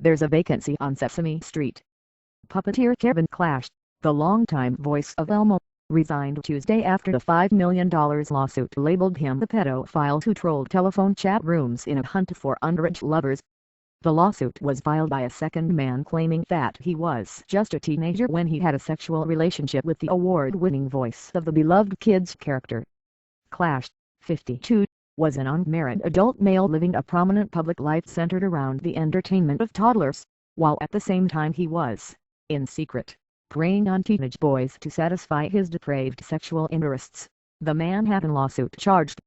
There's a vacancy on Sesame Street. Puppeteer Kevin Clash, the longtime voice of Elmo, resigned Tuesday after the $5 million lawsuit labeled him the pedophile who trolled telephone chat rooms in a hunt for underage lovers. The lawsuit was filed by a second man claiming that he was just a teenager when he had a sexual relationship with the award-winning voice of the beloved kids character. Clash, 52, was an unmarried adult male living a prominent public life centered around the entertainment of toddlers, while at the same time he was, in secret, preying on teenage boys to satisfy his depraved sexual interests, the Manhattan lawsuit charged.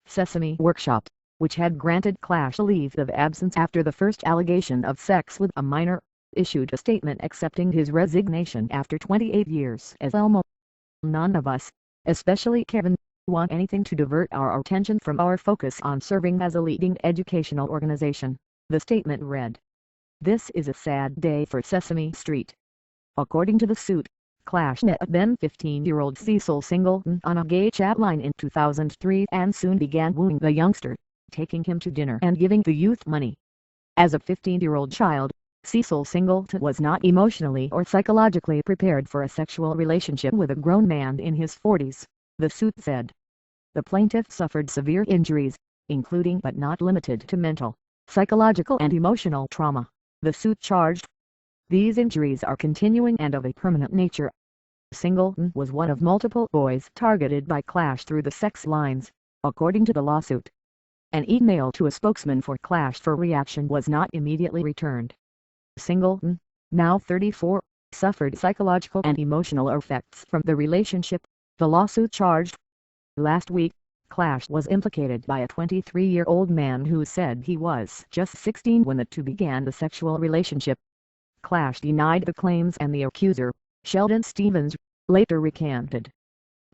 Sesame Workshop, which had granted Clash a leave of absence after the first allegation of sex with a minor, issued a statement accepting his resignation after 28 years as Elmo. "None of us, especially Kevin, want anything to divert our attention from our focus on serving as a leading educational organization," the statement read. "This is a sad day for Sesame Street." According to the suit, Clash met then 15-year-old Cecil Singleton on a gay chat line in 2003 and soon began wooing the youngster, taking him to dinner and giving the youth money. As a 15-year-old child, Cecil Singleton was not emotionally or psychologically prepared for a sexual relationship with a grown man in his 40s, the suit said. The plaintiff suffered severe injuries, including but not limited to mental, psychological and emotional trauma, the suit charged. These injuries are continuing and of a permanent nature. Singleton was one of multiple boys targeted by Clash through the sex lines, according to the lawsuit. An email to a spokesman for Clash for reaction was not immediately returned. Singleton, now 34, suffered psychological and emotional effects from the relationship, the lawsuit charged. Last week, Clash was implicated by a 23-year-old man who said he was just 16 when the two began the sexual relationship. Clash denied the claims and the accuser, Sheldon Stevens, later recanted.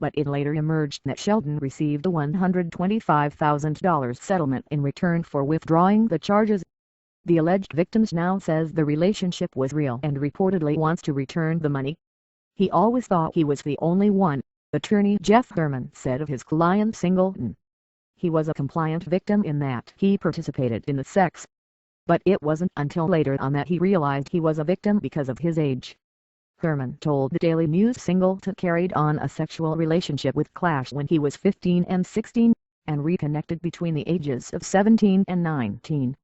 But it later emerged that Sheldon received a $125,000 settlement in return for withdrawing the charges. The alleged victim now says the relationship was real and reportedly wants to return the money. "He always thought he was the only one," attorney Jeff Herman said of his client Singleton. "He was a compliant victim in that he participated in the sex. But it wasn't until later on that he realized he was a victim because of his age." Herman told the Daily News Singleton carried on a sexual relationship with Clash when he was 15 and 16, and reconnected between the ages of 17 and 19.